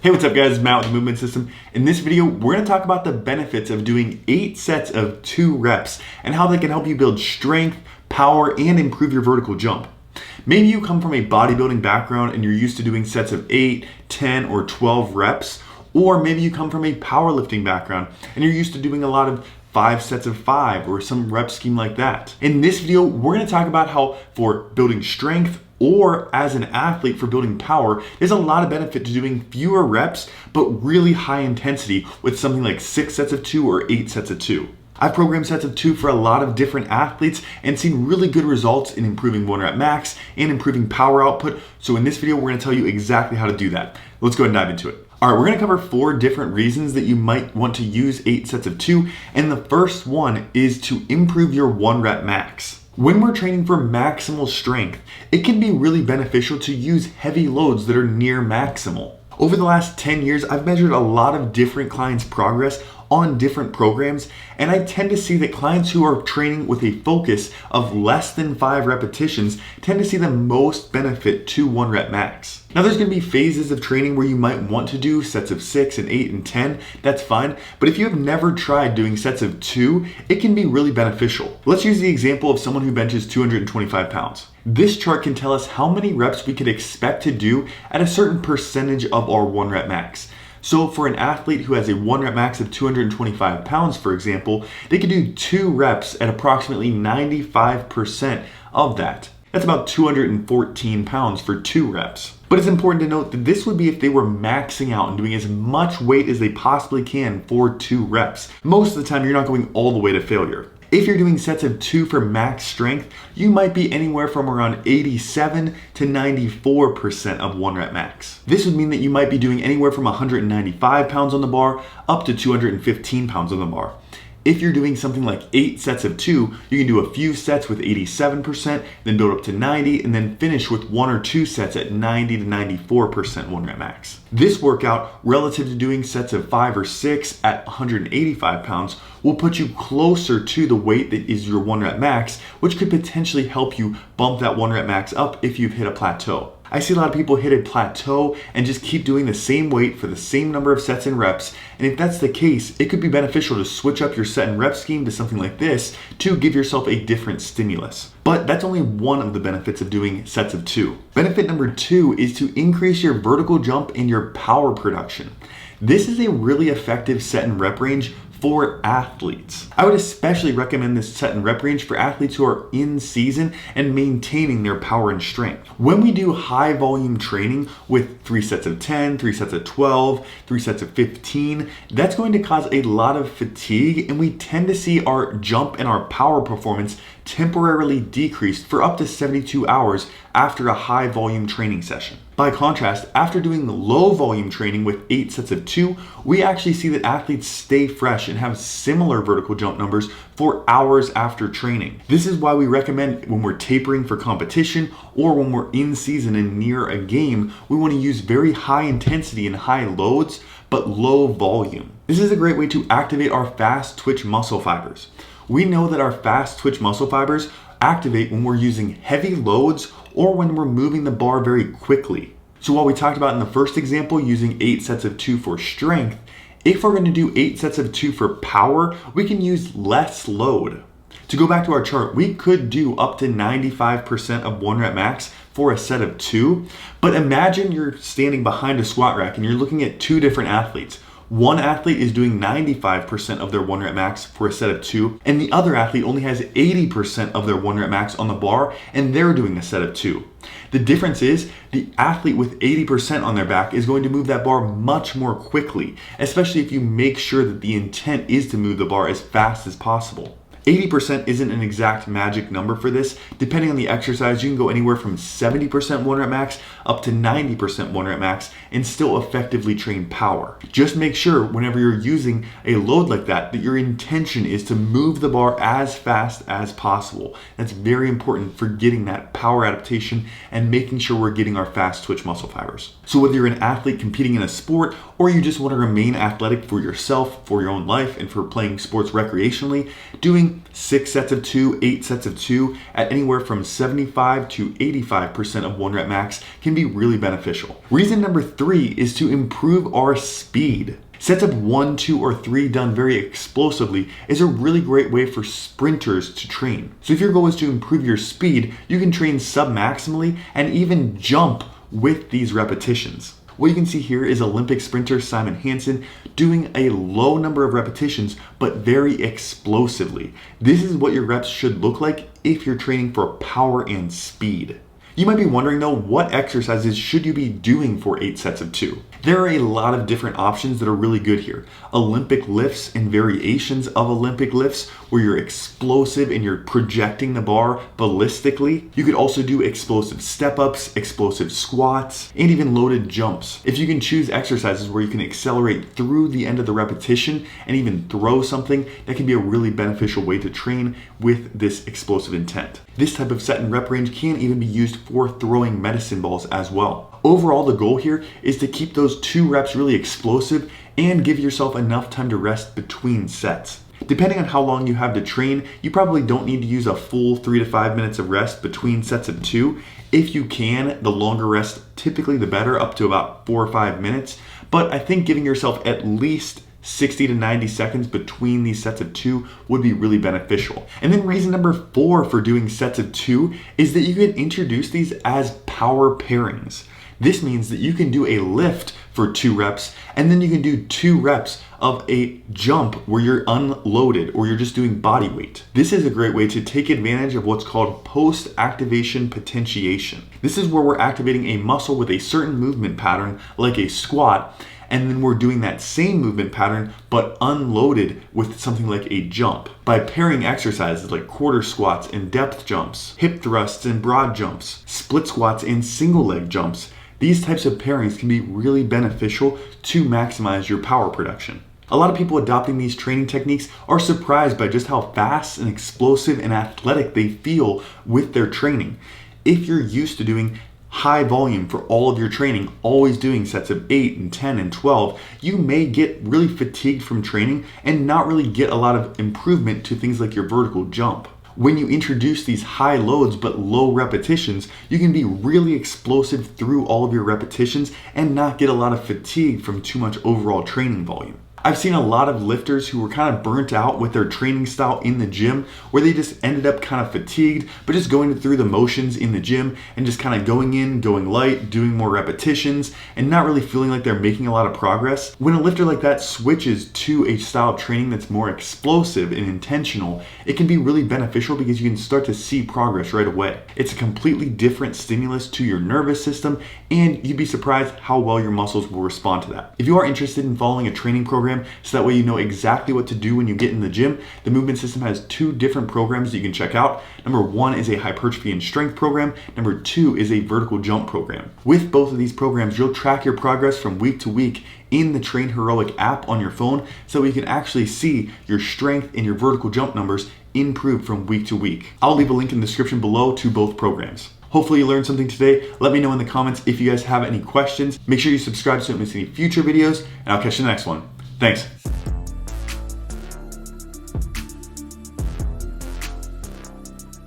Hey, what's up guys, Matt with the Movement System. In this video, we're gonna talk about the benefits of doing 8 sets of 2 reps and how they can help you build strength, power, and improve your vertical jump. Maybe you come from a bodybuilding background and you're used to doing sets of 8, 10, or 12 reps, or maybe you come from a powerlifting background and you're used to doing a lot of 5 sets of 5 or some rep scheme like that. In this video, we're gonna talk about how for building strength or as an athlete for building power, there's a lot of benefit to doing fewer reps, but really high intensity with something like 6 sets of 2 or 8 sets of 2. I've programmed sets of 2 for a lot of different athletes and seen really good results in improving 1 rep max and improving power output. So in this video, we're gonna tell you exactly how to do that. Let's go ahead and dive into it. All right, we're gonna cover 4 different reasons that you might want to use 8 sets of 2. And the first one is to improve your 1 rep max. When we're training for maximal strength, it can be really beneficial to use heavy loads that are near maximal. Over the last 10 years, I've measured a lot of different clients' progress on different programs, and I tend to see that clients who are training with a focus of less than 5 repetitions tend to see the most benefit to 1 rep max. Now there's gonna be phases of training where you might want to do sets of 6 and 8 and 10, that's fine, but if you have never tried doing sets of 2, it can be really beneficial. Let's use the example of someone who benches 225 pounds. This chart can tell us how many reps we could expect to do at a certain percentage of our 1 rep max. So for an athlete who has a 1 rep max of 225 pounds, for example, they could do 2 reps at approximately 95% of that. That's about 214 pounds for 2 reps. But it's important to note that this would be if they were maxing out and doing as much weight as they possibly can for 2 reps. Most of the time, you're not going all the way to failure. If you're doing sets of 2 for max strength, you might be anywhere from around 87 to 94% of 1 rep max. This would mean that you might be doing anywhere from 195 pounds on the bar up to 215 pounds on the bar. If you're doing something like 8 sets of 2, you can do a few sets with 87%, then build up to 90, and then finish with 1 or 2 sets at 90 to 94% 1 rep max. This workout, relative to doing sets of 5 or 6 at 185 pounds, will put you closer to the weight that is your 1 rep max, which could potentially help you bump that 1 rep max up if you've hit a plateau. I see a lot of people hit a plateau and just keep doing the same weight for the same number of sets and reps. And if that's the case, it could be beneficial to switch up your set and rep scheme to something like this to give yourself a different stimulus. But that's only one of the benefits of doing sets of 2. Benefit number 2 is to increase your vertical jump and your power production. This is a really effective set and rep range for athletes. I would especially recommend this set and rep range for athletes who are in season and maintaining their power and strength. When we do high volume training with 3 sets of 10, 3 sets of 12, 3 sets of 15, that's going to cause a lot of fatigue, and we tend to see our jump and our power performance temporarily decreased for up to 72 hours after a high volume training session. By contrast, after doing low volume training with 8 sets of 2, we actually see that athletes stay fresh and have similar vertical jump numbers for hours after training. This is why we recommend when we're tapering for competition or when we're in season and near a game, we want to use very high intensity and high loads, but low volume. This is a great way to activate our fast twitch muscle fibers. We know that our fast twitch muscle fibers activate when we're using heavy loads or when we're moving the bar very quickly. So while we talked about in the first example using 8 sets of 2 for strength, if we're going to do 8 sets of 2 for power, we can use less load. To go back to our chart, we could do up to 95% of 1 rep max for a set of 2, but imagine you're standing behind a squat rack and you're looking at 2 different athletes. One athlete is doing 95% of their 1 rep max for a set of 2, and the other athlete only has 80% of their 1 rep max on the bar, and they're doing a set of 2. The difference is the athlete with 80% on their back is going to move that bar much more quickly, especially if you make sure that the intent is to move the bar as fast as possible. 80% isn't an exact magic number for this. Depending on the exercise, you can go anywhere from 70% 1 rep max up to 90% 1 rep max and still effectively train power. Just make sure whenever you're using a load like that, that your intention is to move the bar as fast as possible. That's very important for getting that power adaptation and making sure we're getting our fast twitch muscle fibers. So whether you're an athlete competing in a sport or you just want to remain athletic for yourself, for your own life, and for playing sports recreationally, doing doing 6 sets of 2, 8 sets of 2 at anywhere from 75 to 85% of 1 rep max can be really beneficial. Reason number 3 is to improve our speed. Sets of 1, 2, or 3 done very explosively is a really great way for sprinters to train. So if your goal is to improve your speed, you can train sub-maximally and even jump with these repetitions. What you can see here is Olympic sprinter Simon Hansen doing a low number of repetitions, but very explosively. This is what your reps should look like if you're training for power and speed. You might be wondering though, what exercises should you be doing for 8 sets of 2? There are a lot of different options that are really good here. Olympic lifts and variations of Olympic lifts where you're explosive and you're projecting the bar ballistically. You could also do explosive step-ups, explosive squats, and even loaded jumps. If you can choose exercises where you can accelerate through the end of the repetition and even throw something, that can be a really beneficial way to train with this explosive intent. This type of set and rep range can even be used for throwing medicine balls as well. Overall, the goal here is to keep those 2 reps really explosive and give yourself enough time to rest between sets. Depending on how long you have to train, you probably don't need to use a full 3 to 5 minutes of rest between sets of 2. If you can, the longer rest, typically the better, up to about 4 or 5 minutes. But I think giving yourself at least 60 to 90 seconds between these sets of 2 would be really beneficial. And then reason number 4 for doing sets of 2 is that you can introduce these as power pairings. This means that you can do a lift for 2 reps, and then you can do 2 reps of a jump where you're unloaded or you're just doing body weight. This is a great way to take advantage of what's called post-activation potentiation. This is where we're activating a muscle with a certain movement pattern, like a squat, and then we're doing that same movement pattern but unloaded with something like a jump. By pairing exercises like quarter squats and depth jumps, hip thrusts and broad jumps, split squats and single leg jumps, these types of pairings can be really beneficial to maximize your power production. A lot of people adopting these training techniques are surprised by just how fast and explosive and athletic they feel with their training. If you're used to doing high volume for all of your training, always doing sets of 8 and 10 and 12, you may get really fatigued from training and not really get a lot of improvement to things like your vertical jump. When you introduce these high loads but low repetitions, you can be really explosive through all of your repetitions and not get a lot of fatigue from too much overall training volume. I've seen a lot of lifters who were kind of burnt out with their training style in the gym, where they just ended up kind of fatigued, but just going through the motions in the gym and just kind of going in, going light, doing more repetitions, and not really feeling like they're making a lot of progress. When a lifter like that switches to a style of training that's more explosive and intentional, it can be really beneficial because you can start to see progress right away. It's a completely different stimulus to your nervous system, and you'd be surprised how well your muscles will respond to that. If you are interested in following a training program so that way you know exactly what to do when you get in the gym, the Movement System has 2 different programs that you can check out. Number 1 is a hypertrophy and strength program. Number 2 is a vertical jump program. With both of these programs, you'll track your progress from week to week in the Train Heroic app on your phone, so you can actually see your strength and your vertical jump numbers improve from week to week. I'll leave a link in the description below to both programs. Hopefully you learned something today. Let me know in the comments if you guys have any questions. Make sure you subscribe so you don't miss any future videos, and I'll catch you in the next one. Thanks.